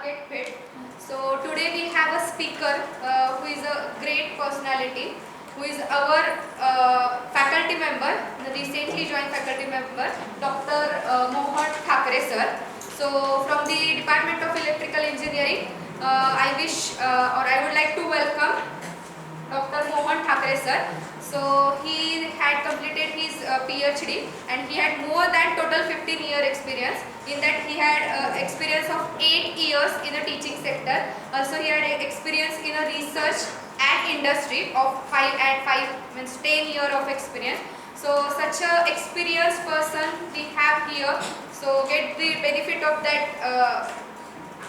market fit. So today we have a speaker who is a great personality, who is our faculty member, the recently joined faculty member, Dr. Mohan Thakre sir. So from the Department of Electrical Engineering, I would like to welcome Dr. Mohan Thakre sir. So he had completed his PhD and he had more than total 15-year experience. In that he had experience of 8 years in the teaching sector. Also he had experience in a research and industry of 5 means 10 year of experience. So such a experienced person we have here. So get the benefit of that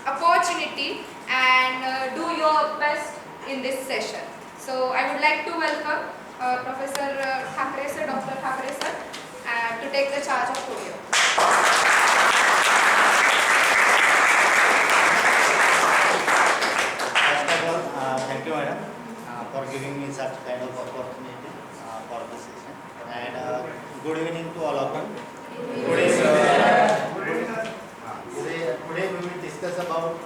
opportunity and do your best in this session. So I would like to welcome Professor Thakre sir, Dr. Thakre sir, to take the charge of podium. First of all, thank you, madam, for giving me such kind of opportunity for this session. And good evening to all of you. Today we will discuss about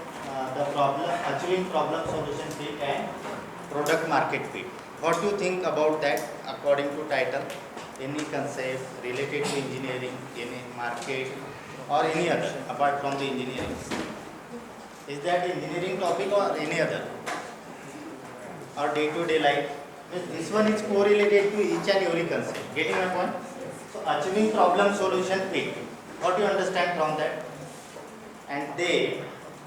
the problem, achieving problem solution fit and product market fit. What do you think about that according to title? Any concept related to engineering, any market or any other apart from the engineering? Is that engineering topic or any other? Or day-to-day life? This one is correlated to each and every concept. Getting my point? So achieving problem solution fit. What do you understand from that? And they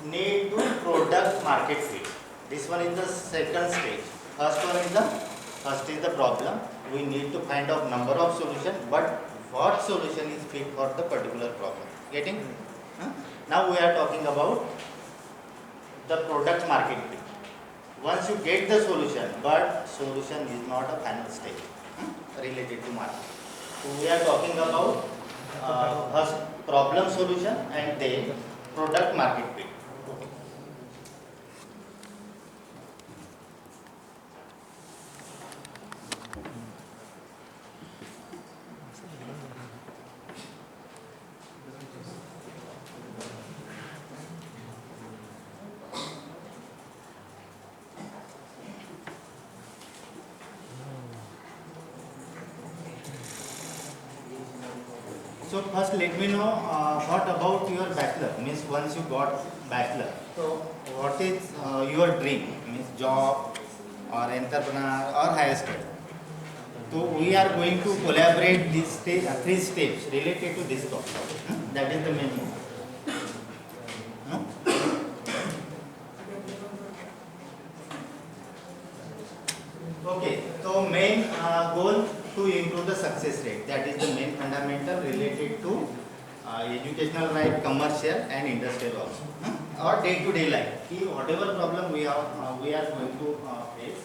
need to product market fit. This one is the second stage. First is the problem. We need to find out number of solution, but what solution is fit for the particular problem. Getting? Now we are talking about the product market fit. Once you get the solution, but solution is not a final stage related to market. So we are talking about first problem solution and then product market fit. Okay. So first let me know what about your bachelor, means once you got bachelor. So what is your dream, means job or entrepreneur or higher study. So we are going to collaborate these three steps related to this topic. That is the main move. Okay, so main goal to improve the success rate. That is the main fundamental related to educational life, commercial and industrial also. Or day-to-day life. Whatever problem we are going to face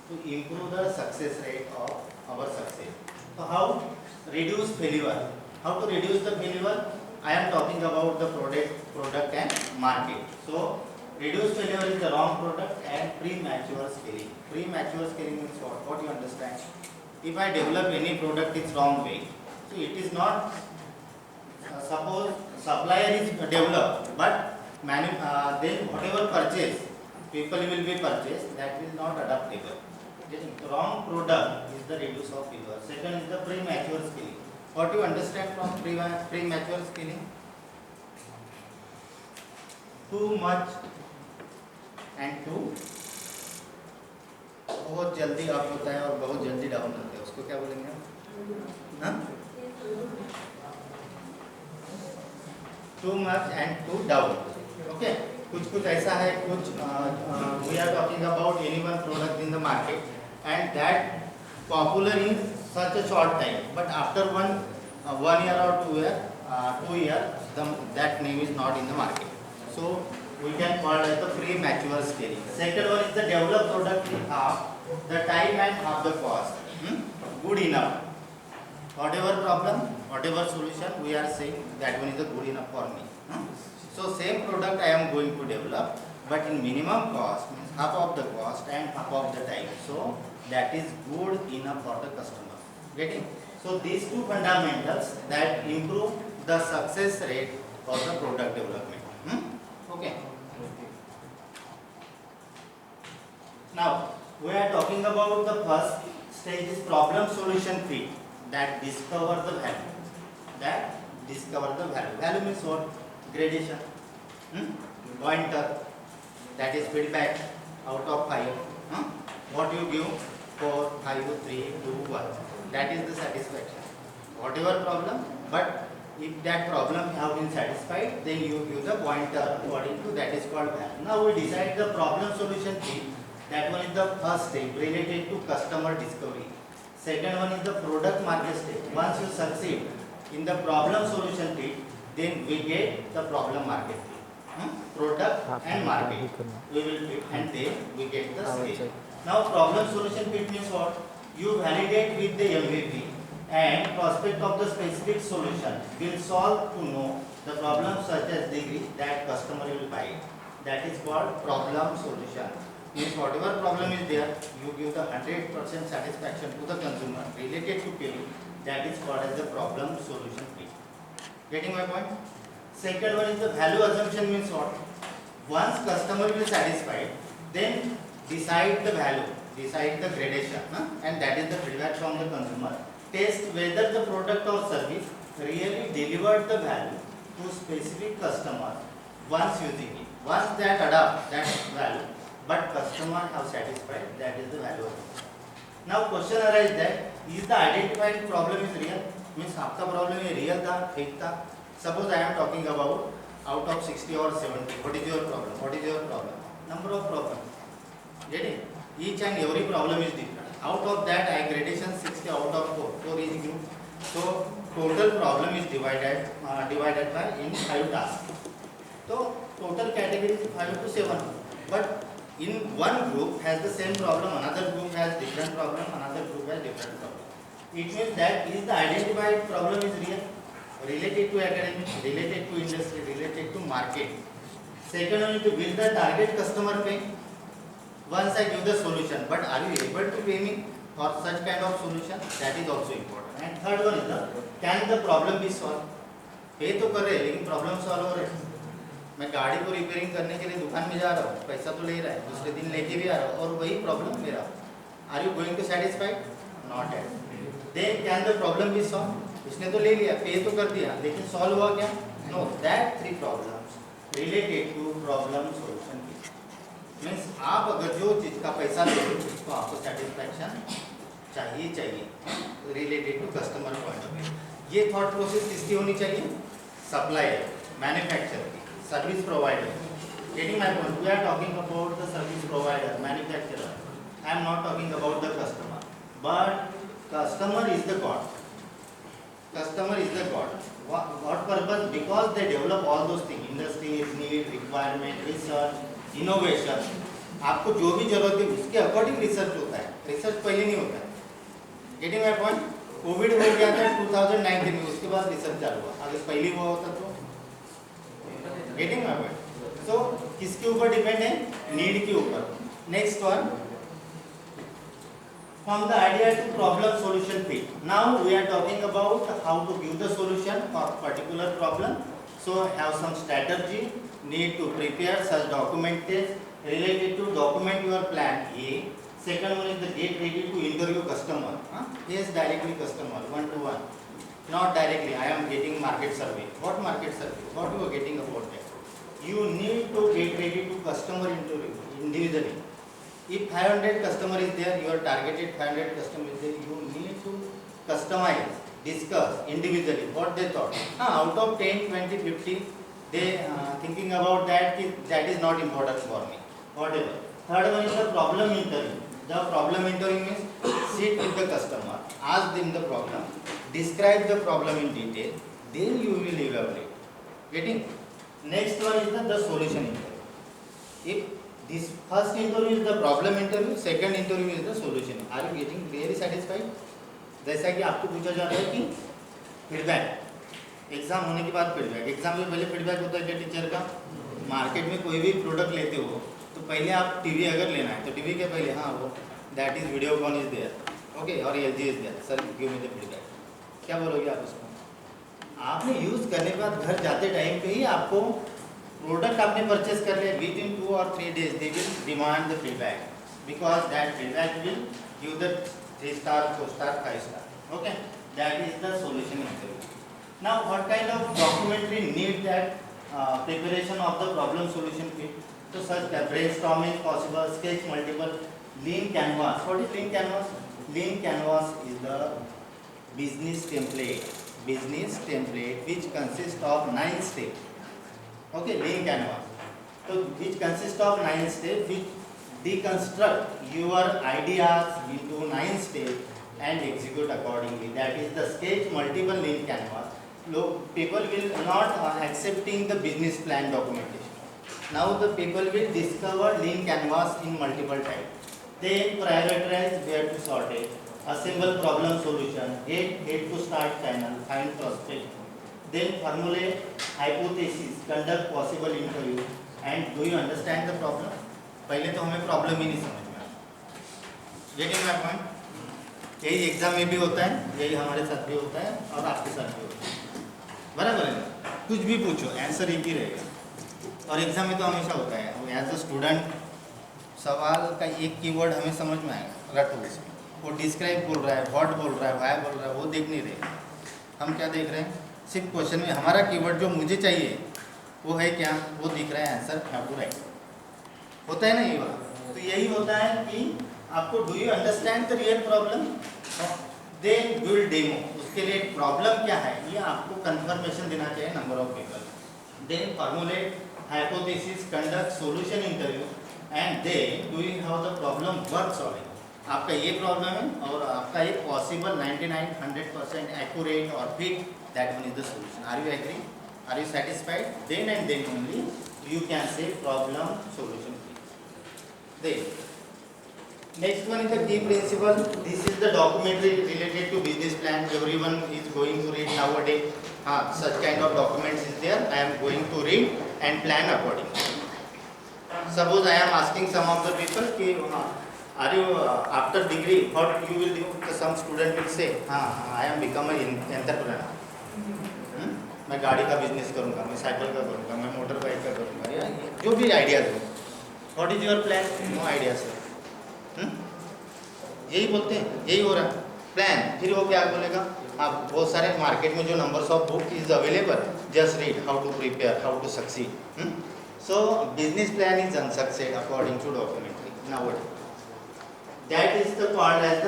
to improve the success rate of our success. So how reduce failure? How to reduce the failure? I am talking about the product and market. So reduce failure is the wrong product and premature scaling. Premature scaling means what? What you understand? If I develop any product it's wrong way, so it is not, suppose supplier is developed, but then whatever purchase, people will be purchased, that will not adaptable. The wrong product is the reduce of failure. Second is the premature scaling. What do you understand from premature scaling? Too much and too बहुत जल्दी up होता है और बहुत जल्दी down होता है, उसको क्या बोलेंगे हम? Too much and too down. Okay. कुछ ऐसा है, कुछ we are talking about any one product in the market and that popular in such a short time, but after one year or 2 years, that name is not in the market. So we can call it the premature scaling. Second one is the developed product in half the time and half the cost. Good enough. Whatever problem, whatever solution we are saying, that one is the good enough for me. So same product I am going to develop, but in minimum cost, means half of the cost and half of the time. So that is good enough for the customer. Getting? So these two fundamentals that improve the success rate for the product development. Okay. Now we are talking about the first stage is problem solution fit, that discover the value. That discover the value. Value means what? Gradation. Pointer. That is feedback out of 5. What you give? 4, 5, 3, 2, 1. That is the satisfaction. Whatever problem, but if that problem have been satisfied, then you give the pointer according to that is called value. Now we decide the problem solution fit. That one is the first step related to customer discovery. Second one is the product market stage. Once you succeed in the problem solution fit, then we get the problem market fit. Product and market we will fit, and then we get the stage. Now problem solution fit means what? You validate with the MVP and prospect of the specific solution will solve to know the problem such as degree that customer will buy. That is called problem solution. Means whatever problem is there, you give the 100% satisfaction to the consumer related to payment. That is called as the problem solution fit. Getting my point? Second one is the value assumption means what? Once customer will satisfied, then decide the value, decide the gradation, and that is the feedback from the consumer. Test whether the product or service really delivered the value to specific customer once using it. Once that adopt that value, but customer have satisfied, that is the value. Now question arises that is the identified problem is real? Means आपका problem ये real था, fake था. Suppose I am talking about out of 60 or 70. What is your problem? What is your problem? Number of problems. Get it? Each and every problem is different. Out of that, I gradation 60 out of 4. 4 is group. So total problem is divided by in 5 tasks. So total category is 5 to 7. But in one group has the same problem, another group has different problem, another group has different problem. It means that is the identified problem is real, related to academic, related to industry, related to market. Second one is to build the target customer pay. Once I give the solution, but are you able to pay me for such kind of solution? That is also important. And third one is the can the problem be solved? Pay तो कर रहे हैं लेकिन problem solve हो रहे हैं. मैं गाड़ी को रिपेयरिंग करने के लिए दुकान में जा रहा हूँ, पैसा तो ले रहा है, दूसरे दिन लेके भी आ रहा हूँ और वही प्रॉब्लम मेरा. Are you going to satisfied? Not at. Then can the problem be solve? उसने तो ले लिया, पे तो कर दिया, लेकिन सॉल्व हुआ क्या? No. That 3 problems related to problem solution means आप अगर जो चीज का पैसा ले रहे हो उसको आपको सेटिस्फैक्शन चाहिए related to customer point of view. ये थॉट प्रोसेस किसकी होनी चाहिए? सप्लायर, मैन्युफैक्चरर की, service provider. Getting my point? We are talking about the service provider, manufacturer. I am not talking about the customer, but customer is the god. Customer is the god. What purpose? Because they develop all those things. Industry need, requirement, research, innovation. आपको जो भी जरूरत है उसके according research होता है. Research पहले नहीं होता है. Getting my point? कोविड हो गया था 2019 में, उसके बाद रिसर्च चालू हुआ. अगर पहले हुआ होता तो Getting my point? So किसके ऊपर डिपेंड है? नीड के ऊपर. Next one, from the idea to problem solution fit. Now we are talking about how to give the solution for particular problem. So have some strategy, need to prepare such documentation related to document your plan. A. Second one is the get ready to interview customer. Yes, directly customer, one to one. Not directly. I am getting market survey. What market survey? What you are getting about that? You need to get ready to customer interview individually. If 500 customer is there, your targeted 500 customer is there, you need to customize, discuss individually what they thought. Out of 10, 20, 50, they thinking about that is not important for me. Whatever. Third one is the problem interview. The problem interview means sit with the customer, ask them the problem, describe the problem in detail, then you will evaluate. Getting? Next one is the solution interview. If this first interview is the problem interview, second interview is the solution. Are you getting really satisfied? जैसा कि आपको पूछा जा रहा है कि feedback, exam होने के बाद फीडबैक. एग्जाम में पहले फीडबैक होता है क्या टीचर का? मार्केट में कोई भी प्रोडक्ट लेते हो तो पहले आप टीवी अगर लेना है तो टीवी के पहले वो that is Videocon is there, okay, और LG is there, sir give me the feedback. क्या बोलोगे आप उसको? आपने यूज़ करने के बाद घर जाते टाइम पे ही आपको प्रोडक्ट आपने परचेस कर लिया, with in 2 or 3 days they will demand the feedback. because that feedback will give the 3 star, 4 star, 5 star. Okay, that is the solution interview. Now, what kind of documentary need that preparation of the problem solution kit? So, such as brainstorming possible, sketch multiple, lean canvas. What is lean canvas? Lean canvas is the business template which consists of 9 steps. Okay, lean canvas. So, which consists of 9 steps, which deconstruct your ideas into 9 steps and execute accordingly. That is the sketch multiple lean canvas. Look, people will not accepting the business plan documentation. Now the people will discover lean canvas in multiple types. They prioritize where to sort it, assemble problem solution, get to start channel, find prospect, then formulate hypothesis, conduct possible interview, and do you understand the problem? पहले तो हमें problem ही नहीं समझ में आता। Getting my point? यही exam में भी होता है, यही हमारे साथ भी होता है और आपके साथ भी होता है, बराबर है ना? कुछ भी पूछो आंसर एक ही रहेगा और एग्जाम में तो हमेशा होता है। एज अ स्टूडेंट सवाल का एक कीवर्ड हमें समझ में आएगा, रटो उसमें, वो डिस्क्राइब बोल रहा है, व्हाट बोल रहा है, व्हाई बोल रहा है, वो देख नहीं रहे। हम क्या देख रहे हैं? सिर्फ क्वेश्चन में हमारा कीवर्ड जो मुझे चाहिए वो है क्या, वो दिख रहा है आंसर, हाउ टू राइट। होता है ना ये बात? तो यही होता है कि आपको do you understand the real problem, then will demo. उसके लिए प्रॉब्लम क्या है ये आपको कंफर्मेशन देना चाहिए number of people, then formulate hypothesis, conduct solution interview, and then do you have the problem work solving. आपका ये प्रॉब्लम है और आपका एक पॉसिबल 99-100% एक्यूरेट और fit, that one is the solution. Are you agree? Are you satisfied? Then and then only you can say problem solution. Then next one is the key principle. This is the documentary related to business plan. Everyone is going to read nowadays. Such kind of documents is there. I am going to read and plan accordingly. Suppose I am asking some of the people कि are you after degree what you will do? Some student will say I am become an entrepreneur. मैं गाड़ी का business करूंगा, मैं cycle का करूंगा, मैं motor bike का करूंगा, या जो भी आइडियाज हो। What is your plan? No idea sir. यही बोलते हैं, यही हो रहा है प्लान। फिर वो क्या बोलेगा? आप बहुत सारे मार्केट में जो numbers of book is available, just read how to prepare, how to succeed. So business plan is unsucceed according to documentary nowadays. That is the called as the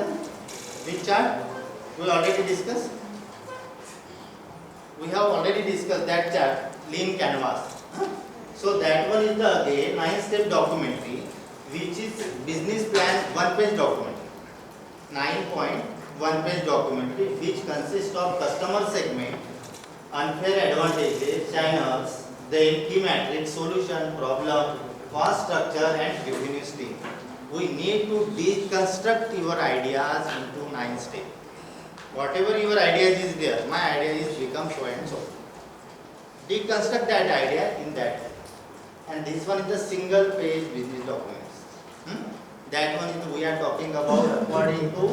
which chart we already discuss. We have already discussed that chart, lean canvas. So that one is the again 9-step documentary, which is business plan 1-page documentary. 9.1-page documentary, which consists of customer segment, unfair advantages, channels, then key matrix, solution, problem, cost structure, and revenue stream. We need to deconstruct your ideas into 9 steps. Whatever your ideas is there, my idea is become so and so. Deconstruct that idea in that. And this one is the single page business documents. That one is we are talking about according to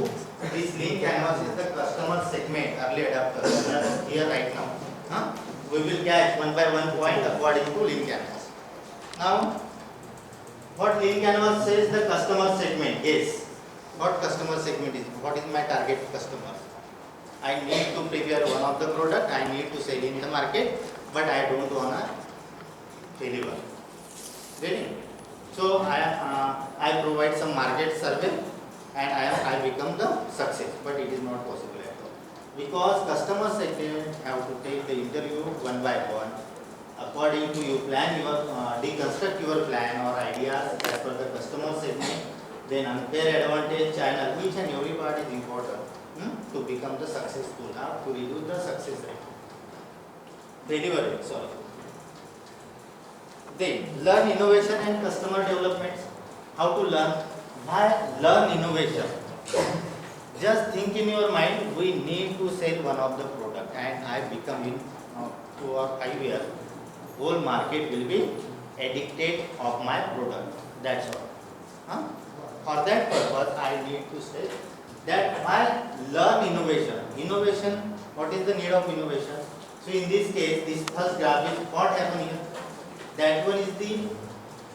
this lean canvas is the customer segment, early adopters here right now. We will catch one by one point according to lean canvas. Now, what lean canvas says the customer segment? Yes. What customer segment is? What is my target customer? I need to prepare one of the product, I need to sell in the market, but I don't want to deliver. Getting? So I provide some market survey and I become the success, but it is not possible at all. Because customer segment have to take the interview one by one. According to you plan your, deconstruct your plan or ideas as per the customer segment, then unfair advantage channel, each and every part is important. To become the successful, to reduce the success rate, deliver it, sorry. Then learn innovation and customer development. How to learn? Why learn innovation? Just think in your mind, we need to sell one of the product and I become in 2 or 5 years, whole market will be addicted of my product. That's all. For that purpose, I need to say that why learn innovation. Innovation, what is the need of innovation? So in this case, this first graph is what happened here. That one is the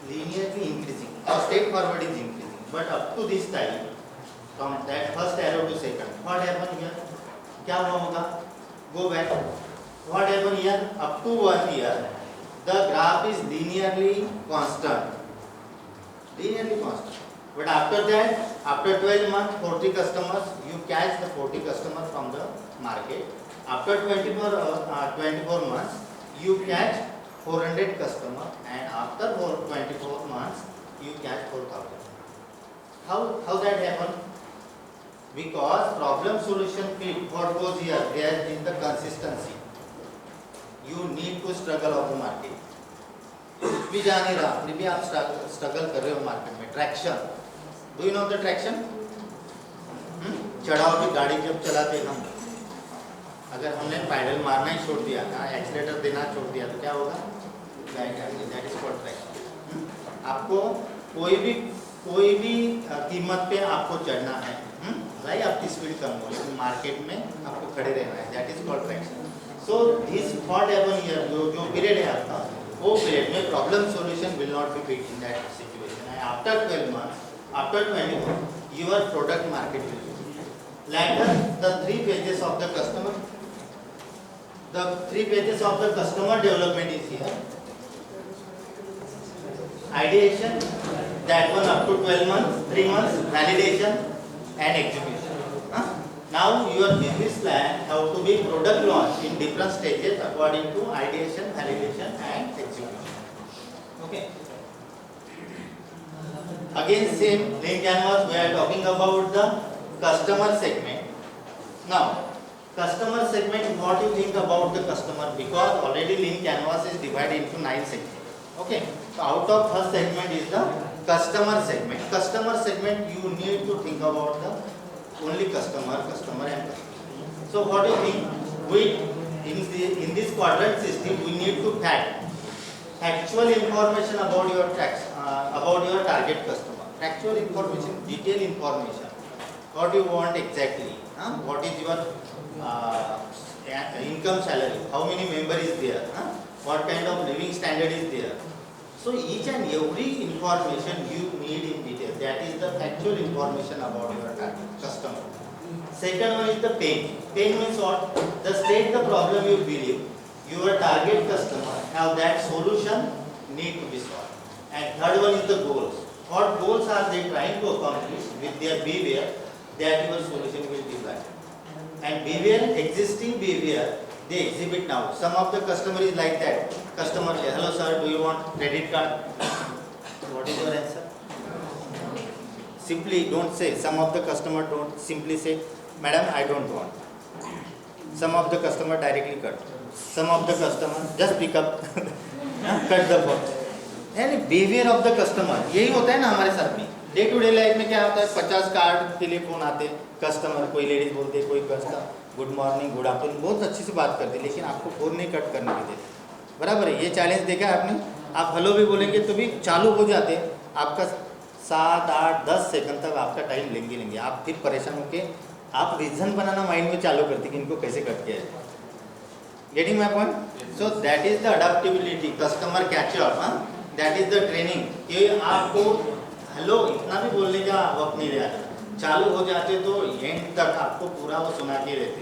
linearly increasing. Now step forward is increasing. but up to this time, from that first arrow to second, what happened here? क्या हुआ होगा? Go back. What happened here? Up to 1 year, the graph is linearly constant. Linearly constant. But after that, after 12 months, 40 customers, you catch the 40 customers from the market. After 24 months, you catch 400 customers, and after 24 months, you catch 4,000. How that happened? Because problem solution fit, what goes here? There is the consistency. You need to struggle of the market. कुछ भी जा नहीं रहा, फिर भी आप struggle कर रहे हो मार्केट में. Traction, do you know the traction? चढ़ाव की गाड़ी जब चलाते हम, अगर हमने पैडल मारना ही छोड़ दिया, एक्सीलेटर देना छोड़ दिया, तो क्या होगा? That is called traction. आपको कोई भी कीमत पे आपको चढ़ना है, भाई आपकी स्पीड कम हो, लेकिन मार्केट में आपको खड़े रहना है. That is called traction. So this what happen here, जो पीरियड है आपका, वो पीरियड में problem solution will not be fit in that situation. And after 12 months, after 24, your product market will be. Later, the 3 pages of the customer, the 3 pages of the customer development is here. Ideation, that one up to 12 months, 3 months, validation and execution. Now your business plan have to be product launch in different stages according to ideation, validation and execution. Okay. Again same lean canvas, we are talking about the customer segment. Now customer segment, what you think about the customer? Because already lean canvas is divided into 9 segments. Okay. So out of first segment is the customer segment. Customer segment, you need to think about the only customer and customer. So what do you think? We in this quadrant system, we need to factual information about your target customer. Factual information, detailed information. What do you want exactly? What is your income, salary? How many members is there? What kind of living standard is there? So each and every information you need in detail. That is the factual information about your target customer. Second one is the pain. Pain means what? The state the problem you believe your target customer have that solution need to be solved. And third one is the goals. What goals are they trying to accomplish with their behavior that your solution will design. And behavior, existing behavior, they exhibit now. Some of the customer is like that. Customer say, hello sir, do you want credit card? What is your answer? Simply don't say. Some of the customer don't simply say, madam, I don't want. Some of the customer directly cut. Some of the customer just pick up, cut the phone. यानी behaviour of the customer यही होता है ना हमारे साथ में. Day to day life में क्या होता है, 50 कार्ड के लिए फोन आते, कस्टमर कोई लेडीज बोलते, कोई customer good morning, good afternoon, बहुत अच्छी से बात करते, लेकिन आपको फोन नहीं कट करने के देते. बराबर है, ये चैलेंज देखा है आपने. आप हेलो भी बोलेंगे तो भी चालू हो जाते, आपका 7, 8, 10 सेकंड तक आपका टाइम लेंगे. आप फिर परेशान होके आप रीजन बनाना माइंड में चालू करते कि इनको कैसे कट किया जाए. Getting my point? So that is the adaptability, customer catch up. That is the training कि आपको हेलो इतना भी बोलने का वक्त नहीं रहता, चालू हो जाते तो एंड तक आपको पूरा वो सुना के रहते.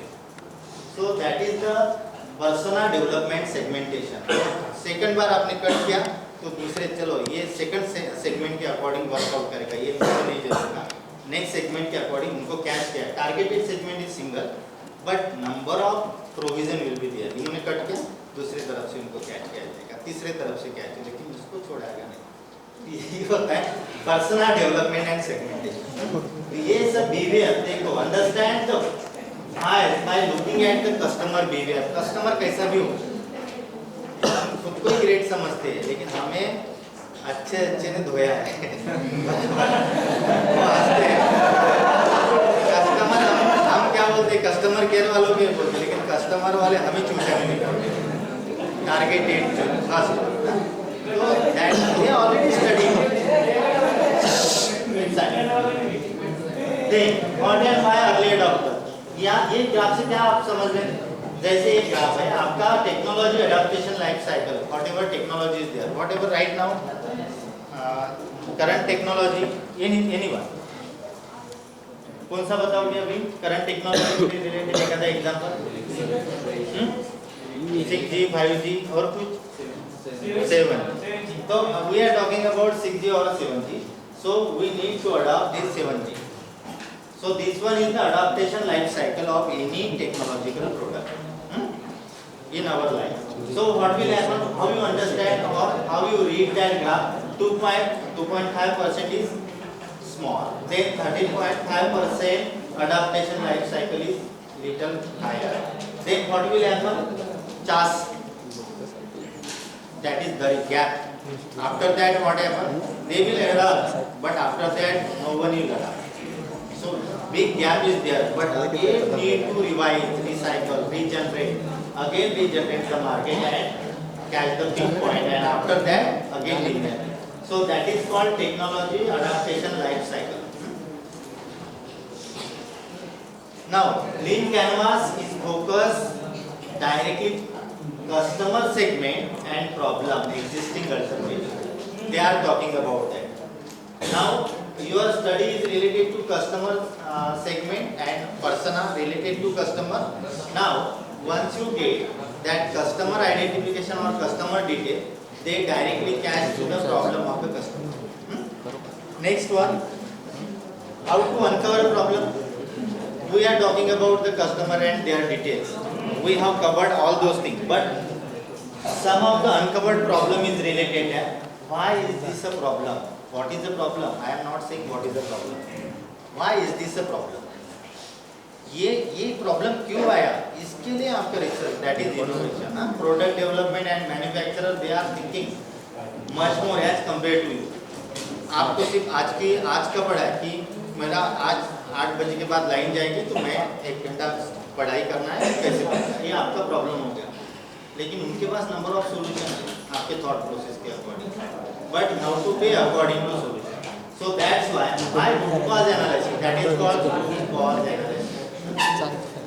So that is the persona development segmentation. Second बार आपने कट किया तो दूसरे, चलो ये सेकंड सेगमेंट के अकॉर्डिंग वर्कआउट करेगा, ये मुझे नहीं चलेगा. नेक्स्ट सेगमेंट के अकॉर्डिंग उनको कैच किया. Targeted segment is single but number of provision will be there. इन्होंने कट किया, दूसरी तरफ से उनको कैच किया जाएगा, तीसरे तरफ से कैच, लेकिन उसको छोड़ाएगा नहीं. ये होता है पर्सनल डेवलपमेंट एंड सेगमेंटेशन. ये सब बिहेवियर देखो, understand the by looking at the customer behaviour. Customer कैसा भी हो, खुद को ही ग्रेट समझते हैं, लेकिन हमें अच्छे ने धोया है. वो हंसते हैं. कस्टमर हम क्या बोलते, कस्टमर केयर वालों भी बोलते, लेकिन कस्टमर वाले हमें चूसा नहीं करते. टारगेटेड खास, तो that they already study inside. Then what am I early adopter. या ये ग्राफ से क्या आप समझ रहे हैं, जैसे एक ग्राफ है आपका technology adaptation life cycle, whatever technology is there, whatever right now current technology, anyone कौन सा बताओगे अभी? करंट टेक्नोलॉजी से रिलेटेड एखादा एग्जांपल? 6G, 5G और कुछ 7. तो we are talking about 6G or 7G. So we need to adopt this 7G. So this one is the adaptation life cycle of any technological product in our life. So what will happen? How you understand or how you read that graph? 2.5% is small. Then 13.5% adaptation life cycle is little higher. Then what will happen? Chas. That is the gap. After that what happen? They will adapt, but after that no one will adapt. So big gap is there, but again need to revise, recycle, regenerate, again regenerate the market and catch the peak point, and after that again linear. So that is called technology adaptation life cycle. Now Lean Canvas is focused directly customer segment and problem existing alternative. They are talking about that. Now your study is related to customer segment and persona related to customer. Now once you get that customer identification or customer detail, they directly catch to the problem of the customer. Next one, how to uncover a problem. We are talking about the customer and their details. We have covered all those things, but some of the uncovered problem is related. Why is this a problem? What is the problem? I am not saying what is the problem. Why is this a problem? ये problem क्यों आया, इसके लिए आपका research, that is innovation. Product development and manufacturer they are thinking much more as compare to you. आपको सिर्फ आज का पढ़ा है कि मेरा आज 8 बजे के बाद लाइन जाएगी तो मैं 1 घंटा पढ़ाई करना है, कैसे करना है, ये आपका प्रॉब्लम हो गया. लेकिन उनके पास नंबर ऑफ सॉल्यूशन है आपके थॉट प्रोसेस के according, but how to pay according to solution. So that's why root cause analysis, that is called root cause analysis.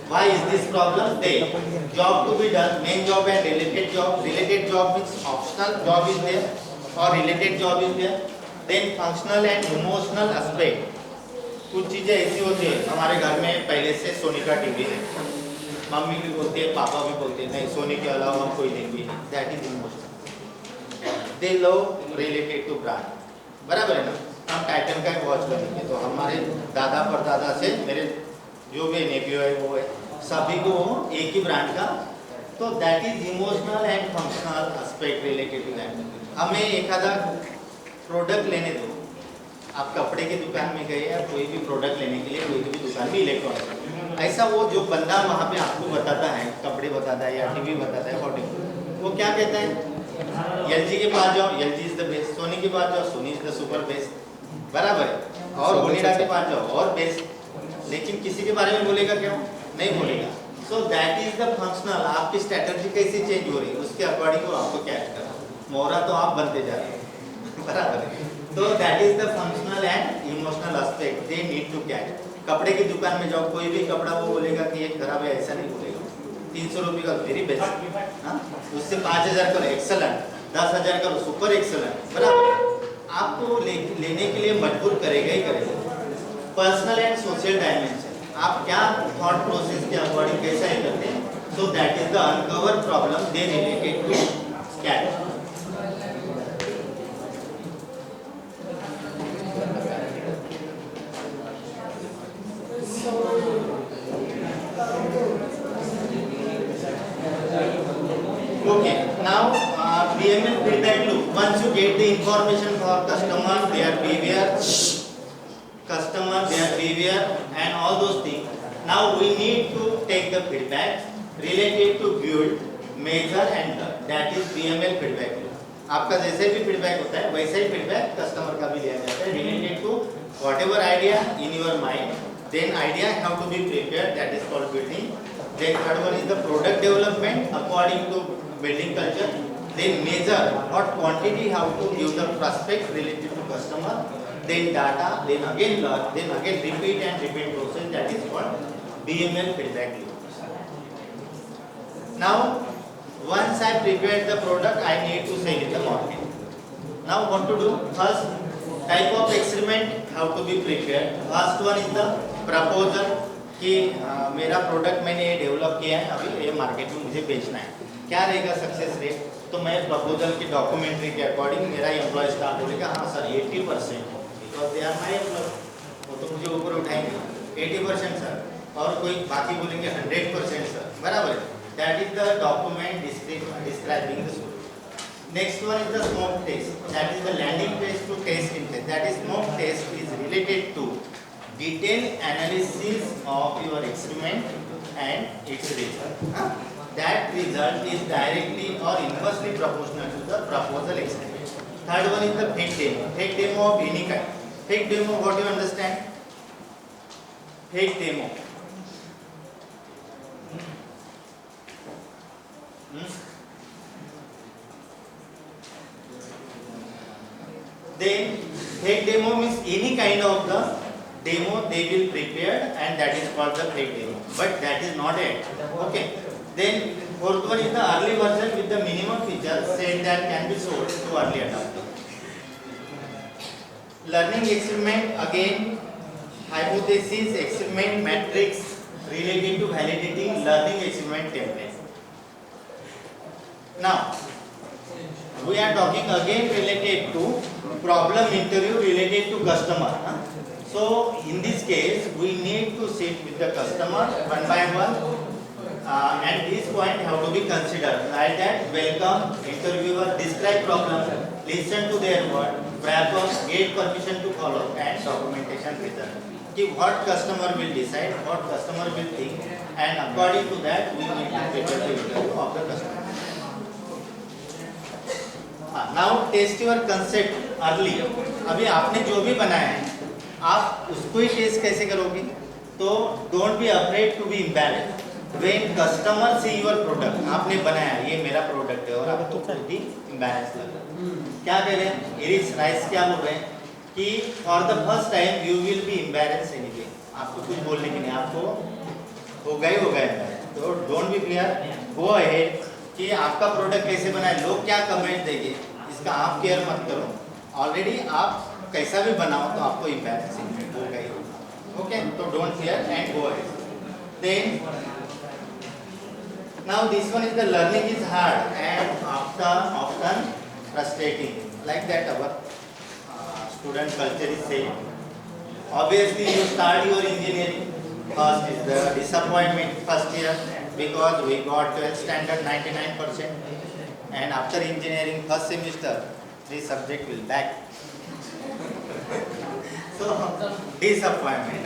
Why is this problem there? Job to be done, main job and related job. Related job means optional job is there or related job is there. Then functional and emotional aspect. कुछ चीजें ऐसी होती है हमारे घर में पहले से सोनी का टीवी है, मम्मी भी बोलती है, पापा भी बोलते हैं, नहीं सोनी के अलावा हम कोई देंगे नहीं. That is emotional. They love related to brand. बराबर है ना. हम टाइटन का वॉच करेंगे तो हमारे दादा परदादा से मेरे जो भी नेपियो है वो है, सभी को एक ही ब्रांड का. तो that is emotional and functional aspect related to that. हमें एखादा प्रोडक्ट लेने दो, आप कपड़े की दुकान में गए या कोई भी प्रोडक्ट लेने के लिए कोई भी दुकान में इलेक्ट्रॉनिक, ऐसा वो जो बंदा वहाँ पे आपको बताता है, कपड़े बताता है या टीवी बताता है, वो क्या कहता है? एलजी के पास जाओ, LG is the best. Sony के पास जाओ, Sony is the super best. बराबर है. और ओनिडा के पास जाओ और बेस्ट. लेकिन किसी के बारे में बोलेगा क्यों? नहीं बोलेगा. सो दैट इज द फंक्शनल. आपकी स्ट्रेटजी कैसे चेंज हो रही है उसके अकॉर्डिंग वो आपको कैच करना. मोहरा तो आप बनते जा रहे हैं. बराबर है. तो that is the functional and emotional aspect they need to catch. कपड़े की दुकान में जाओ, कोई भी कपड़ा वो बोलेगा कि ये खराब है, ऐसा नहीं बोलेगा. 300 रुपये का वेरी बेस्ट, उससे 5000 करो एक्सलेंट, 10,000 करो सुपर एक्सलेंट. बराबर. आपको लेने के लिए मजबूर करेगा ही करेगा. पर्सनल एंड सोशल डायमेंशन, आप क्या थॉट प्रोसेस के अकॉर्डिंग कैसा ही करते हैं. So that is the uncover problem they related to catch. Okay, now BML feedback loop. Once you get the information for customer, their behavior and all those things, now we need to take the feedback related to build, measure and learn. That is BML feedback loop. आपका जैसे भी feedback होता है वैसे ही feedback customer का भी लिया जाता है related to whatever idea in your mind. Then idea have to be prepared, that is called building. Then third one is the product development according to building culture. Then measure what quantity how to give the prospect related to customer. Then data, then again learn, then again repeat and repeat process, that is called BML feedback loop. Now once I prepared the product, I need to sell in the market. Now what to do? First Type of experiment how to be prepared. First one is the proposal कि मेरा product मैंने ये develop किया है, अभी ये market में मुझे बेचना है, क्या रहेगा सक्सेस रेट? तो मैं प्रपोजल की डॉक्यूमेंट्री के अकॉर्डिंग मेरा एम्प्लॉय स्टाफ बोलेगा हाँ sir 80% because they are my employ, वो तो मुझे ऊपर उठाएंगे 80% सर, और कोई बाकी बोलेंगे 100% सर, बराबर है. That is the document describing the solution. Next one is the smoke test. That is the landing page to test interest. That is smoke test is related to detailed analysis of your experiment and its result. That result is directly or inversely proportional to the proposal experiment. Third one is the fake demo. Fake demo of any kind. Fake demo, what do you understand? Fake demo. Then fake demo means any kind of the demo they will prepare and that is called the fake demo. But that is not it. Okay. Then fourth one is the early version with the minimum features said that can be sold to early adopter. Learning experiment again, hypothesis, experiment, matrix related to validating learning experiment template. Now we are talking again related to problem interview related to customer. So in this case we need to sit with the customer one by one and this point have to be considered. Like that, welcome, interviewer, describe problem, listen to their word, wrap up, get permission to follow and documentation result. What customer will decide, what customer will think, and according to that we need to prepare the interview of the customer. Now test your concept early. अभी आपने जो भी बनाया है आप उसको ही test कैसे करोगे? तो don't be afraid to be embarrassed. When customer see your product, आपने बनाया ये मेरा प्रोडक्ट है और आपको खुद ही embarrass लगा. क्या कह रहे हैं? इरिस राइस क्या बोल रहे हैं कि for the first time you will be embarrassed anyway. आपको कुछ बोलने की नहीं, आपको होगा ही होगा embarrassed. तो don't be fear, go ahead कि आपका प्रोडक्ट कैसे बना है, लोग क्या कमेंट देंगे इसका आप केयर मत करो. ऑलरेडी आप कैसा भी बनाओ तो आपको एम्बैरेसिंग होगा ही होगा. ओके, तो don't fear and go ahead. Then now this one is the learning is hard and often frustrating. Like that our student culture is saying. Obviously you start your engineering, first is the disappointment first year because we got 12th standard 99% and after engineering first semester 3 subject will back. So disappointment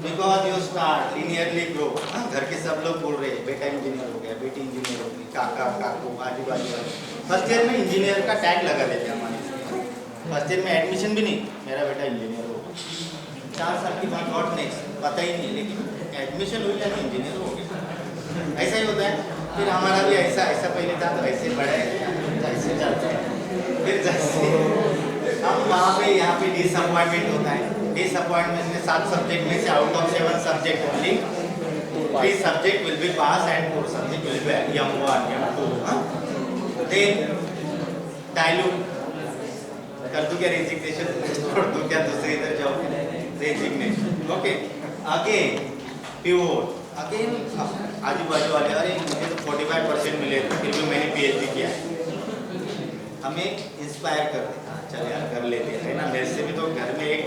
because you start linearly grow. घर के सब लोग बोल रहे हैं बेटा engineer हो गया, बेटी इंजीनियर हो गई, काका काकू आजू बाजू वाले फर्स्ट ईयर में इंजीनियर का टैग लगा देते हैं हमारे. फर्स्ट ईयर में एडमिशन भी नहीं, मेरा बेटा इंजीनियर हो गया. 4 साल के बाद व्हाट नेक्स्ट पता ही नहीं, लेकिन एडमिशन हुई है इंजीनियर हो गया. ऐसा ही होता है. फिर हमारा भी ऐसा पहले था तो ऐसे बढ़ा है, ऐसे चलते हैं. फिर जैसे हम वहाँ पे यहाँ पे डिसअपॉइंटमेंट होता है. डिसअपॉइंटमेंट में 7 सब्जेक्ट में से out of 7 subject only 3 subject will be pass and 4 subject will be M1 M2. देन डाइल्यूट कर दूं क्या, रेजिग्नेशन छोड़ दूं क्या, दूसरी इधर जाओ, resignation. Okay, again pivot. Again आजू बाजू वाले अरे मुझे तो 45% मिले फिर भी मैंने PhD किया. हमें इंस्पायर कर देता, चल यार कर लेते हैं ना, मेरे से भी तो घर में एक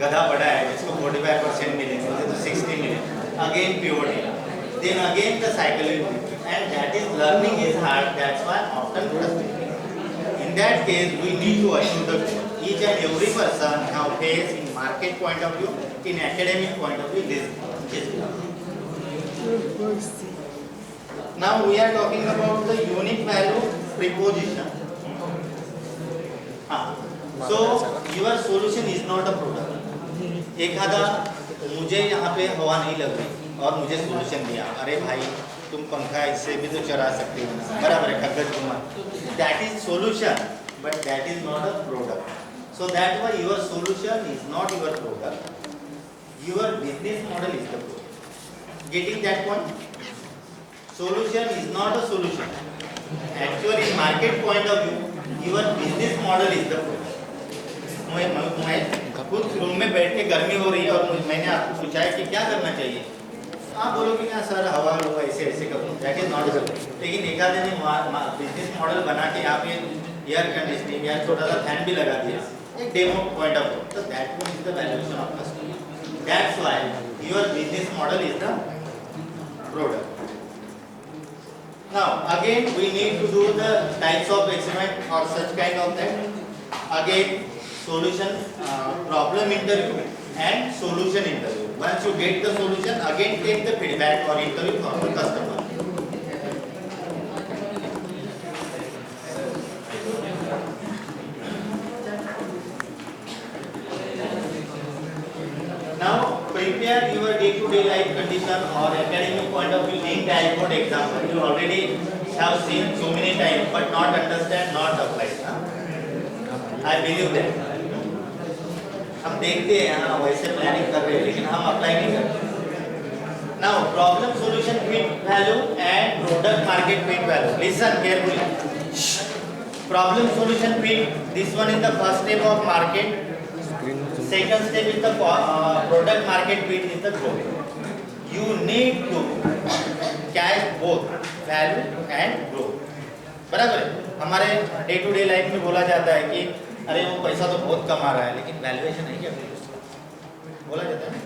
गधा बड़ा है जिसको 45% मिले, मुझे तो 60 मिले. Again pivot. Then again the cycle and that is learning is hard, that's why often frustrating. In that case, we need to achieve the goal. Each and every person now face in market point of view, in academic point of view, this. Now we are talking about the unique value preposition. So your solution is not a product. एखादा मुझे यहाँ पे हवा नहीं लग रही और मुझे सोल्यूशन दिया, अरे भाई तुम पंखा इससे भी तो चला सकते हो, बराबर है, कागज घुमा. That is solution, but that is not a product. So that why your solution is not your product. Your business model is the product. Getting that point? Solution is not a solution. Actually, in market point of view, your business model is the product. मैं खुद room में बैठ के गर्मी हो रही है और मैंने आपको पूछा है कि क्या करना चाहिए, आप बोलोगे ना सर हवा लो ऐसे ऐसे करो, दैट इज नॉट गुड। लेकिन एक आधे ने बिजनेस मॉडल बना के यहाँ पे एयर कंडीशनिंग या छोटा सा फैन भी लगा दिया, एक डेमो पॉइंट ऑफ व्यू, तो that one is the valuation of customer. That's why your business model is the product. Now again we need to do the types of experiment or such kind of that. Again solution, problem interview and solution interview. Once you get the solution, again take the feedback or interview from the customer. Now prepare your day-to-day life condition or academic point of view in dashboard example. You already have seen so many times but not understand, not applied. I believe that. हम देखते हैं हाँ वैसे planning कर रहे हैं लेकिन हम अप्लाई नहीं करते। Now problem solution fit value and product market fit value. Listen carefully. Problem solution fit. This one is the first step of market. Second step is the product market fit is the growth. You need to catch both value and growth. बराबर है। हमारे day to day life में बोला जाता है कि अरे वो पैसा तो बहुत कमा रहा है लेकिन वैल्यूएशन है क्या बोला जाता है ना,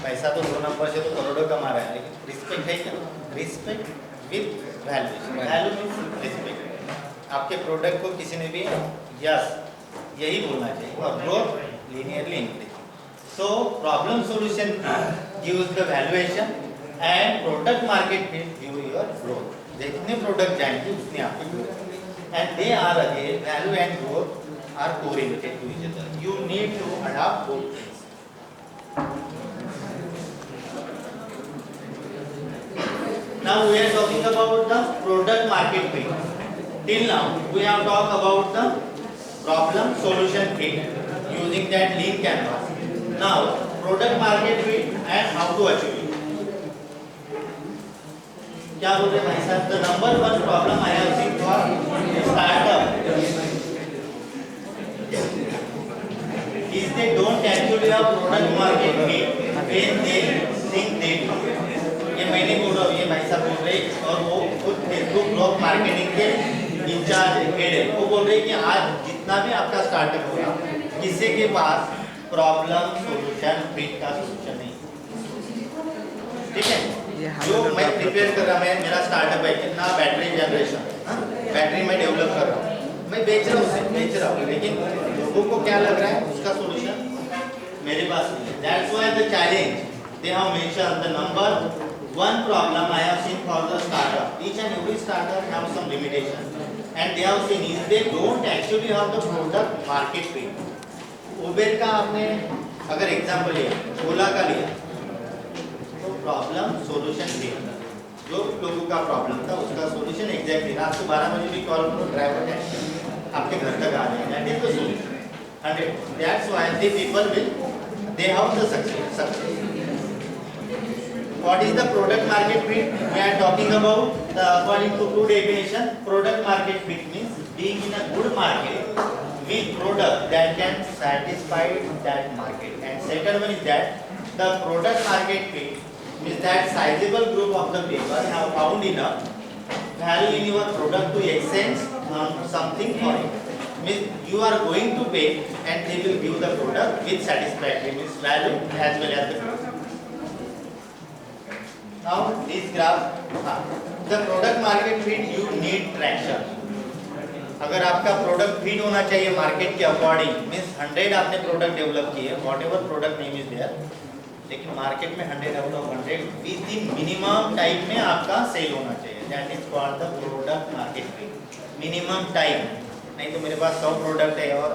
पैसा तो 2 नंबर से तो करोड़ों कमा रहा है लेकिन रिस्पेक्ट है क्या, respect with valuation, value means respect. आपके प्रोडक्ट को किसी ने भी यस यही बोलना चाहिए और growth linearly increasing. So problem solution gives the valuation and product market fit give your growth. जितने प्रोडक्ट जाएंगे उतने आपकी growth and they are again value and growth are correlated to each other. You need to adapt both things. Now we are talking about the product market fit. Till now we have talked about the problem solution fit using that lean canvas. Now product market fit and how to achieve it. क्या बोल रहे भाई साहब, the number one problem I have seen for startup is they don't actually have product market fit when they think they do. ये मैंने बोल रहा हूँ, ये भाई साहब बोल रहे और वो खुद फेसबुक ग्रोथ मार्केटिंग के इंचार्ज हेड है, वो बोल रहे कि आज जितना भी आपका स्टार्टअप होगा किसी के पास प्रॉब्लम सॉल्यूशन फिट का सॉल्यूशन नहीं, ठीक है। जो मैं प्रिपेयर कर रहा हूँ, मेरा स्टार्टअप है कितना बैटरी जनरेशन, बैटरी मैं डेवलप कर रहा हूँ, मैं बेच रहा हूँ लेकिन लोगों को क्या लग रहा है उसका सॉल्यूशन मेरे पास नहीं है। That's why the challenge they have mention the number one problem I have seen for the startup. Each and every startup have some limitation and they have seen is they don't actually have the product market fit. Uber का आपने अगर example लिया, ओला का लिया, तो problem solution fit, जो लोगों का प्रॉब्लम था उसका सॉल्यूशन एग्जैक्टली रात को 12 बजे भी कॉल करो, ड्राइवर है आपके घर तक आ जाएगा, that is the solution 100. That's why the people will they have the success. What is the product market fit? We are talking about the according to two definition. Product market fit means being in a good market with product that can satisfy that market. And second one is that the product market fit means that sizable group of the people have found enough value in your product to exchange something for it. Means you are going to pay and they will give the product with satisfactory means value as well as the product. Now this graph, the product market fit you need traction. अगर आपका product fit होना चाहिए market के according means 100 आपने product develop किए whatever product name is there, लेकिन market में 100 out of 100 with the minimum time में आपका सेल होना चाहिए, that is called the product market fit. Minimum time, नहीं तो मेरे पास 100 प्रोडक्ट है और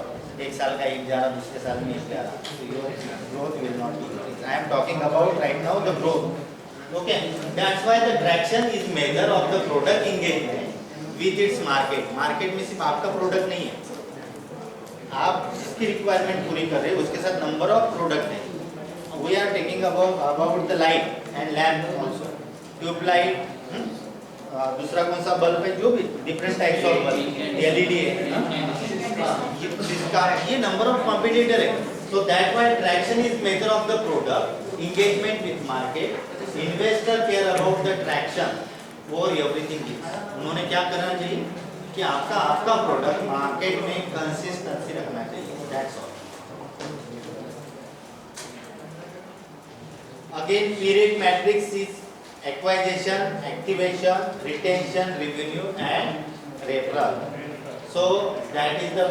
एक साल का एक जा रहा दूसरे साल में एक जा रहा, तो your growth will not be. I am talking about right now the growth. Okay, that's why the traction is measure of the product engagement with its market. Market में सिर्फ आपका प्रोडक्ट नहीं है, आप जिसकी रिक्वायरमेंट पूरी कर रहे हैं उसके साथ नंबर ऑफ प्रोडक्ट है. We are taking about the light and lamp also. Tube light, दूसरा कौन सा बल्ब है, जो भी different types of bulb, LED है, ये नंबर ऑफ कॉम्पिटिटर है. So that why traction is measure of the product, engagement with market, investor care about the traction और everything is. उन्होंने क्या करना चाहिए कि आपका प्रोडक्ट मार्केट में कंसिस्टेंसी रखना चाहिए. That's all. Again, period matrix is acquisition, activation, retention, revenue, and referral. So that is the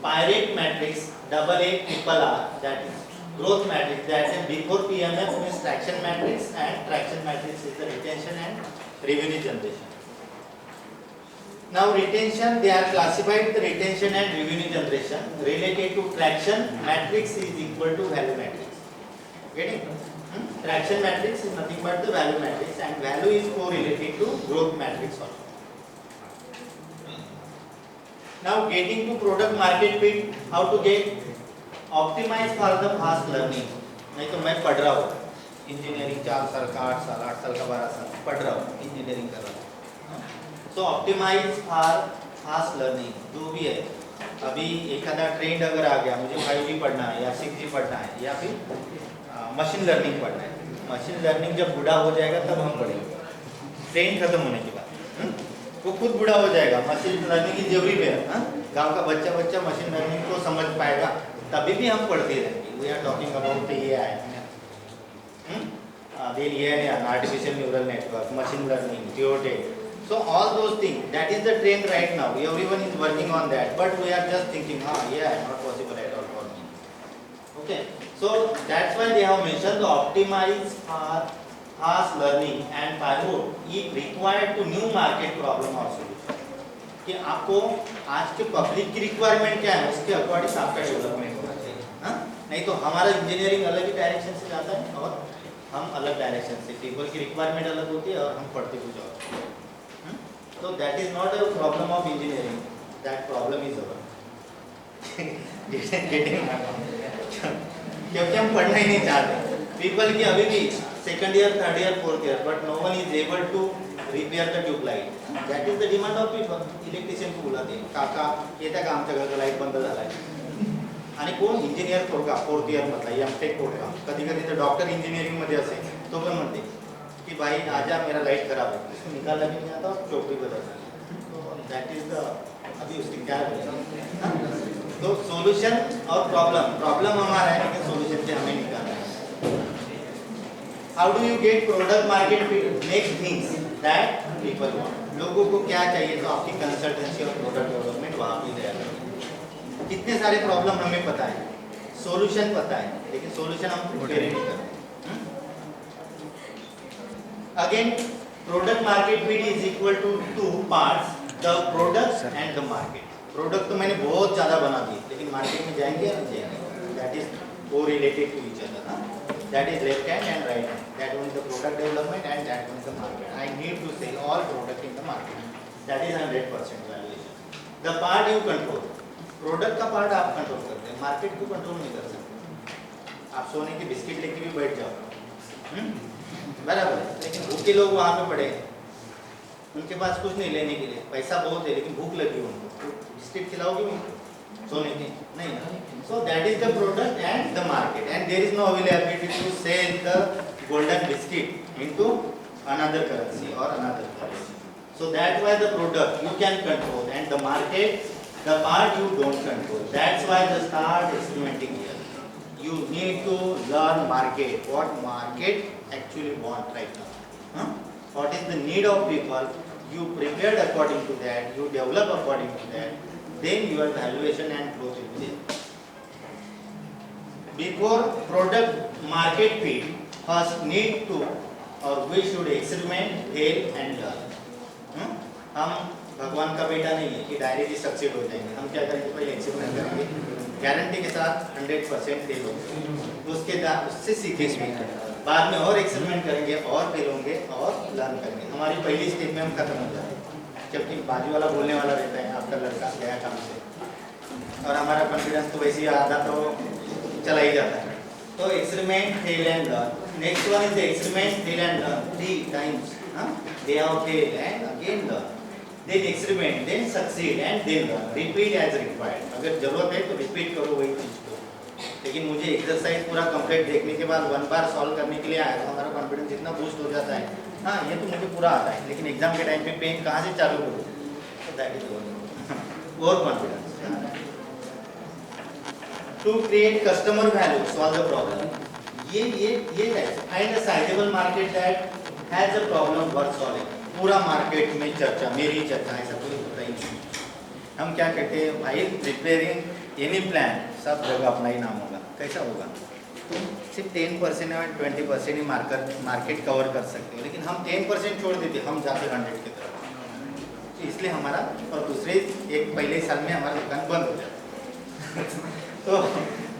pirate matrix, double A, triple R. That is growth matrix. That is before PMF means traction matrix, and traction matrix is the retention and revenue generation. Now retention, they are classified the retention and revenue generation related to traction matrix is equal to value matrix. Getting? Traction matrix is nothing but the value matrix, and value is correlated to growth matrix also. Now getting to product market fit, how to get optimize for the fast learning. नहीं तो मैं पढ़ रहा हूँ engineering 4 साल का 8 साल 8 साल का 12 साल पढ़ रहा हूँ इंजीनियरिंग कर रहा हूँ. So optimize for fast learning जो भी है. अभी एक आधा ट्रेंड अगर आ गया, मुझे 5G पढ़ना है या 6G पढ़ना है या फिर मशीन लर्निंग पढ़ना है. मशीन लर्निंग जब बूढ़ा हो जाएगा तब हम पढ़ेंगे, ट्रेंड खत्म होने के बाद. वो खुद बूढ़ा हो जाएगा. मशीन लर्निंग की जरूरी है. गांव का बच्चा मशीन लर्निंग को समझ पाएगा, तभी भी हम पढ़ते रहेंगे. We are talking about AI, then AI and artificial neural network, machine learning, geotech. So all those things, that is the trend right now. Everyone is working on that, but we are just thinking, yeah, not possible at all for me. Okay, so that's why they have mentioned the optimize for fast learning and pivot is required to new market problem or solution. कि आपको आज के public की requirement क्या है, उसके according आपका development होना चाहिए. नहीं तो हमारा इंजीनियरिंग अलग ही डायरेक्शन से जाता है और हम अलग डायरेक्शन से. पीपल की रिक्वायरमेंट अलग होती है और हम पढ़ते कुछ और. So that is not a problem of engineering. That problem is our getting क्योंकि हम पढ़ना ही नहीं चाहते. पीपल की अभी भी second year, third year, fourth year, but no one is able to repair the tubelight. That is the demand of people. Electrician को बोलाते काका येत्या का आमच्या घरचा लाईट बंद झालाय. आणि कोण इंजिनियर पोरगा फोर्थ इयर मधला एमटेक पोरगा, कधी कधी तर डॉक्टर इंजिनिअरिंग मध्ये असेल तो पण म्हणते कि भाई आजा मेरा लाइट खराब है, उसको निकालना भी नहीं आता और चौकड़ी बदलना. दैट इज द अभी उसकी क्या है. तो सॉल्यूशन और प्रॉब्लम हमारा है कि सॉल्यूशन से हमें निकालना है. How do you get product market fit? Next things that people want. लोगों को क्या चाहिए, तो आपकी कंसल्टेंसी और प्रोडक्ट डेवलपमेंट वहाँ पे तैयार करें. कितने सारे प्रॉब्लम हमें पता है, सॉल्यूशन पता है, लेकिन सॉल्यूशन हम प्रिपेयर नहीं करते. Again, product market fit is equal to two parts, the product and the market. Product तो मैंने बहुत ज़्यादा बना दिए, लेकिन मार्केट में जाएंगे या नहीं जाएंगे. That is correlated to each other. That is left hand and right hand. That one is the product development and that one is the market. I need to sell all product in the market. That is 100% valuation. The part you control. Product का part आप control करते हैं, market को control नहीं कर सकते. आप सोने की बिस्किट लेके भी बैठ जाओ, बराबर है, लेकिन भूखे लोग वहाँ पे पड़े, उनके पास कुछ नहीं लेने के लिए, पैसा बहुत है लेकिन भूख लगी उनको, बिस्किट खिलाओगे उनको सोने की नहीं. So that is the product and the market, and there is no availability to sell the golden biscuit into another currency और another currency. So that why the product you can control and the market the part you don't control. That's why the start experimenting here. You need to learn market, what market actually want right now. What is the need of people, you prepared according to that, you develop according to that, then your valuation and growth will be there. Before product market fit, first need to or we should experiment, fail and learn. हम भगवान का बेटा नहीं है कि directly succeed हो जाएंगे. हम क्या करेंगे, पहले एक्सपेरिमेंट करेंगे, गारंटी के साथ 100% फेल होंगे, उससे सीखेंगे, बाद में और एक्सपेरिमेंट करेंगे और फेल होंगे और लर्न करेंगे. हमारी पहली स्टेप में हम खत्म हो जाते हैं, जबकि बाजू वाला बोलने वाला रहता है आपका लड़का गया काम से, और हमारा कॉन्फिडेंस तो वैसे ही आधा तो चला ही जाता है. तो experiment, fail and learn. Next one is experiment, fail and learn 3 times. They have failed and again learn. then experiment, then succeed and then learn. Repeat as required. अगर जरूरत है तो रिपीट करो वही चीज को. लेकिन मुझे एक्सरसाइज पूरा कंप्लीट देखने के बाद 1 बार सॉल्व करने के लिए आया तो हमारा कॉन्फिडेंस इतना बूस्ट हो जाता है. हाँ ये तो मुझे पूरा आता है, लेकिन एग्जाम के टाइम पे पेन कहाँ से चालू करूँ? तो that is over confidence. To create customer value, solve the problem. ये है. Find a sizable market that has a problem worth solving. पूरा मार्केट में चर्चा, मेरी चर्चा, ऐसा कोई होता ही नहीं. हम क्या कहते हैं भाई, प्रिपेयरिंग एनी प्लान सब जगह अपना ही नाम होगा. कैसा होगा? तुम सिर्फ 10% और 20% ही मार्केट कवर कर सकते हो, लेकिन हम 10% छोड़ देते, हम जाते 100 की तरफ. इसलिए हमारा और दूसरे एक पहले साल में हमारा दुकान बंद हो जाता. तो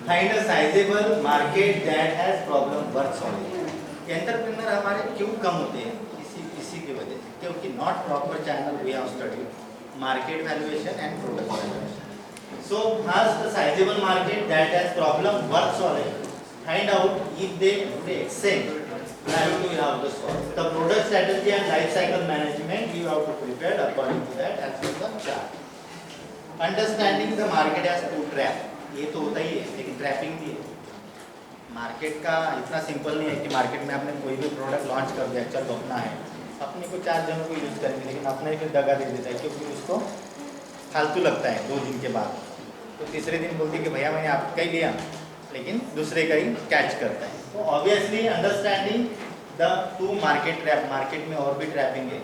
find a sizeable market that has problem worth solving. Entrepreneur हमारे क्यों कम होते हैं? इसी की वजह से, क्योंकि not proper channel we have studied market valuation and product valuation. So first the sizeable market that has problem worth solving. Find out if they excel value you have to solve. The product strategy and life cycle management you have to prepare according to that as per the chart. Understanding the market as to trap. ये तो होता ही है, लेकिन trapping भी है. Market का इतना simple नहीं है कि मार्केट में आपने कोई भी प्रोडक्ट लॉन्च कर दिया, चल अपना है, अपने को 4 जनों को यूज़ करेंगे, लेकिन अपना ही फिर दगा दे देता है क्योंकि उसको फालतू लगता है 2 दिन के बाद. तो तीसरे दिन बोलती है कि भैया मैंने आपका ही लिया, लेकिन दूसरे का ही कैच करता है. तो obviously understanding the two market trap, market में और भी ट्रैपिंग है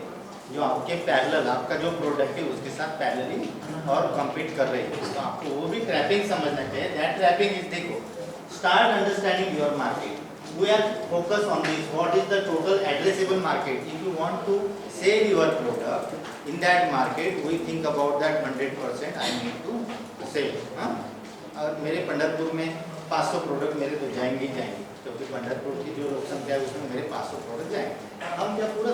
जो आपके पैरेलल, आपका जो प्रोडक्ट है उसके साथ पैरेलली और compete कर रहे हैं, तो आपको वो भी ट्रैपिंग समझना चाहिए. दैट ट्रैपिंग इज, देखो, start understanding your market. We are focus on this. What is the total addressable market? If you want to sell your product in that market, we think about that 100% I need to sell. हाँ, और मेरे पंढरपुर में 500 product मेरे तो जाएंगे ही जाएंगे, क्योंकि पंढरपुर की जो लोक संख्या है उसमें मेरे 500 प्रोडक्ट जाएंगे. हम क्या पूरा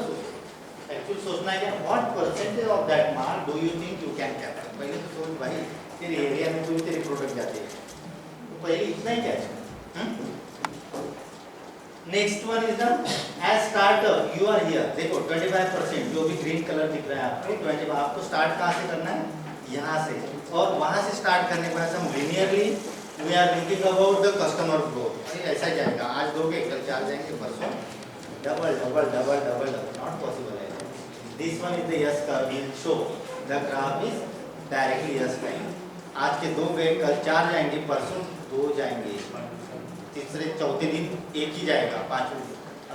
एक्चुअली सोचना है कि what percentage of that mark do you think you can capture. पहले तो सोच भाई, तेरे एरिया में कोई तेरे प्रोडक्ट जाते हैं, तो पहले इतना ही catch. Next one is the edge startup you are here. देखो 25% जो भी ग्रीन कलर दिख रहा है आपको, 25 आपको स्टार्ट कहाँ से करना है? यहाँ से. और वहाँ से स्टार्ट करने के बाद हम linearly we are thinking about the customer growth. ऐसा जाएगा, आज 2 के कल 4 जाएंगे, परसों double double double double double. Not possible है. This one is the S curve. will show the graph is directly S line. आज के 2 गए, कल 4 जाएंगे, परसों 2 जाएंगे, तीसरे चौथे दिन 1 ही जाएगा, 5वें.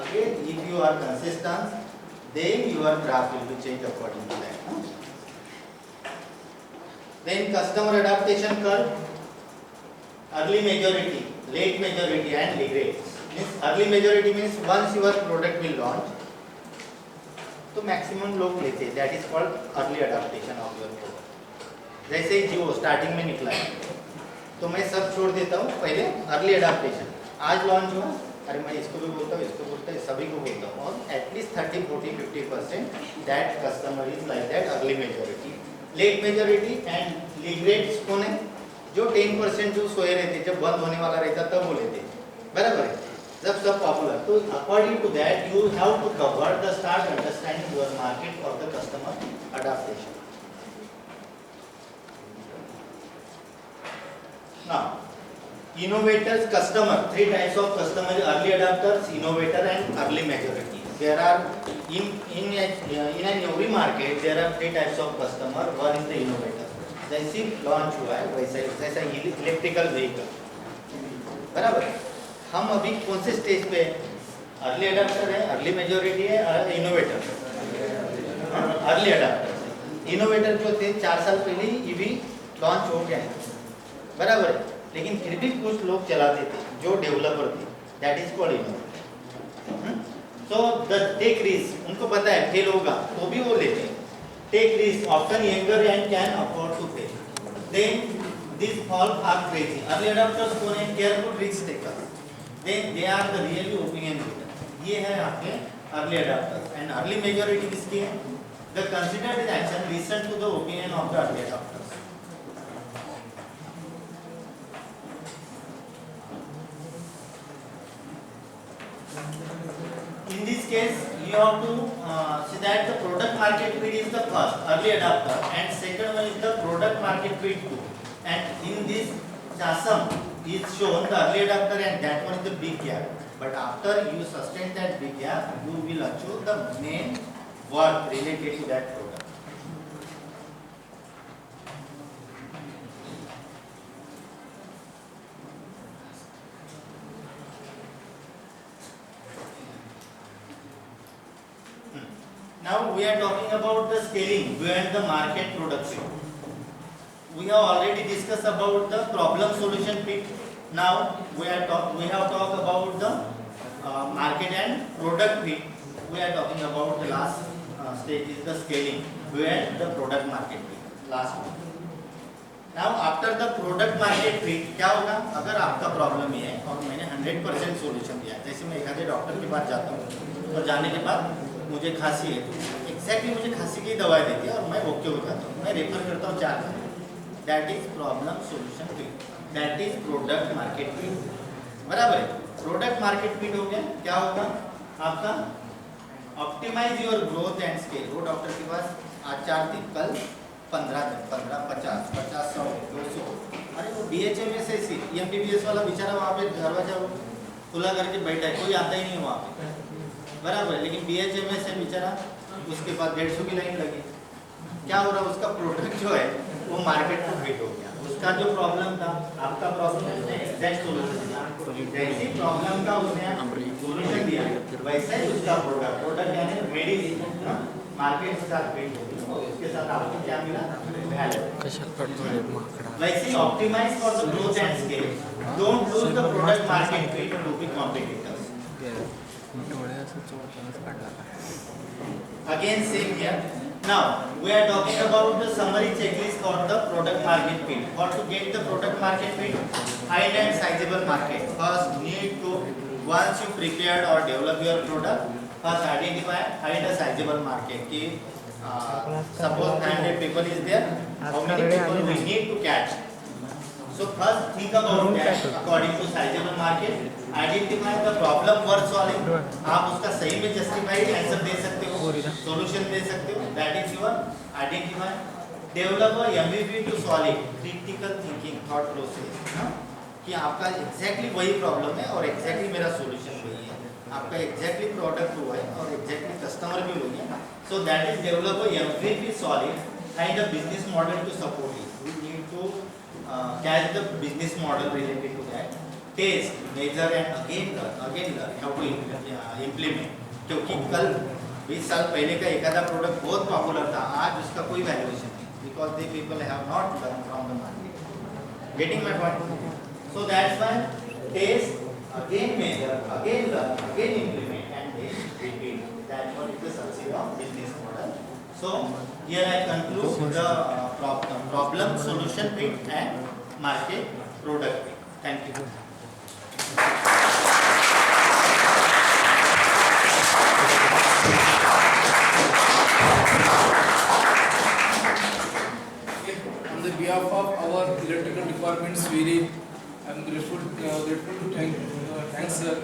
Again, if you are consistent, then your graph will be changed according to that. Then customer adaptation curve, early majority, late majority and laggard. Means early majority means once your product will launch, तो maximum लोग लेते हैं, that is called early adaptation of your product. जैसे ही जियो starting में निकला है तो मैं सब छोड़ देता हूँ, पहले अर्ली अडाप्टेशन. आज लॉन्च हुआ, अरे मैं इसको भी बोलता हूँ, इसको बोलता हूँ, सभी को बोलता हूँ, और at least 30-40-50% that customer is like that early majority. Late majority and laggards कौन है? जो 10% जो सोए रहते, जब बंद होने वाला रहता तब वो लेते, बराबर है, जब सब पॉपुलर. तो according to that you have to cover the start understanding your market और the customer adaptation. Now innovators customer, 3 types of customer: early adopters, innovator and early majority. There are in every market there are 3 types of customer. One is the innovator. जैसे launch हुआ है वैसे, जैसा electrical vehicle, बराबर. हम अभी कौन से स्टेज पे हैं? अर्ली अडाप्टर है, अर्ली मेजोरिटी है, इनोवेटर. अर्ली अडाप्टर, इनोवेटर जो थे 4 साल पहले ईवी लॉन्च हो गया है, बराबर है, लेकिन फिर भी कुछ लोग चलाते थे जो डेवलपर थे, that is called innovator. So the take risk, उनको पता है फेल होगा तो भी वो लेते हैं. Take risk, often younger and can afford to pay. Then this fall are crazy. Early adopters कौन है? Careful risk taker. Then they are the really opinion leader. ये है आपके early adopters. And early majority किसकी है? The considered in action listen to the opinion of the early adopters. In this case you have to see that the product market fit is the first early adopter, and second one is the product market fit too. And in this chasm is shown the early adopter, and that one is the big gap. But after you sustain that big gap, you will achieve the main work related to that product. Now we are talking about the scaling beyond the market production. We have already discussed about the problem solution fit. Now we have talked about the market and product fit. We are talking about the last stage is the scaling beyond the product market fit. Last one. Now after the product market fit क्या होगा? अगर आपका problem ये है और मैंने 100% solution दिया, जैसे मैं एक आधे डॉक्टर के पास जाता हूँ और जाने के बाद मुझे खांसी है, तो एग्जैक्टली मुझे खांसी की दवाई देती है और मैं ओके हो जाता हूँ, मैं रेफर करता हूँ 4 बार. That is problem solution fit, that is product market fit. बराबर है. प्रोडक्ट मार्केट फिट हो गया. क्या होगा आपका? Optimize your growth and scale. वो डॉक्टर के पास आज 4 दिन, कल 15 दिन, 15, 50, 50, 100, 200. अरे वो BHMS ऐसी MBBS वाला बेचारा वहाँ पे दरवाजा खुला करके बैठा है, कोई आता ही नहीं वहाँ पे. बराबर है. लेकिन BHMS है बेचारा, उसके बाद 150 की लाइन लगी. क्या हो रहा है? उसका प्रोडक्ट जो है वो मार्केट को फिट हो गया. उसका जो प्रॉब्लम था, आपका प्रॉब्लम उसने एग्जैक्ट सोल्यूशन दिया. जैसी प्रॉब्लम का उसने सोल्यूशन दिया, वैसा ही उसका प्रोडक्ट यानी मेडिसिन मार्केट के साथ फिट हो गया. उसके साथ आपको क्या मिला? वैसे ही optimize for the growth and scale. Don't lose the product market fit to be competitors. Again same here. Now we are talking about the summary checklist for the product market fit. For to get the product market fit, find and sizable market. First need to, once you prepared or develop your product, first identify, find a sizable market. कि suppose 500 people is there, how many people we need to catch? So first think about that according to sizable market. Identify the problem worth solving. आप उसका सही में justified answer दे सकते हो, solution दे सकते हो. That is your identify. Develop a MVP to solve it. Critical thinking, thought process. कि आपका exactly वही problem है और exactly मेरा solution वही है. आपका exactly product हुआ है और exactly customer भी वही है. So that is develop a MVP solve it and a business model to support it. We need to catch the business model related to that. Taste, measure and again learn how to implement. क्योंकि कल 20 साल पहले का एक आधा product बहुत popular था, आज उसका कोई वैल्यूएशन नहीं, because they people have not learned from the market. Getting my point? So that's why taste, again measure, again learn, again implement and then repeat. That one is the success of business model. So here I conclude the problem solution fit and market product fit. Thank you. On the behalf of our electrical department, Swiri, I am grateful to thank sir.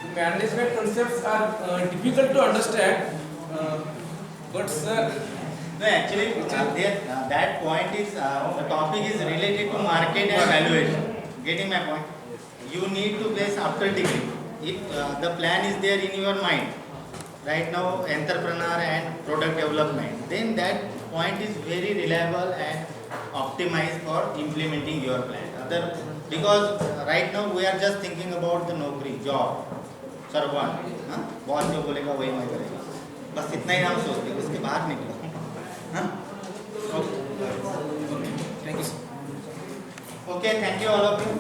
The management concepts are difficult to understand, but sir. No, actually, that point is the topic is related to market and valuation. Getting my point? You need to place after degree. If the plan is there in your mind, right now, entrepreneur and product development, then that point is very reliable and optimized for implementing your plan. Because right now we are just thinking about the नौकरी, job, servant, boss जो बोलेगा वही मैं करेगा. बस इतना ही हम सोचते हैं, उसके बाहर निकलो. Okay, thank you, sir. Okay, thank you all of you.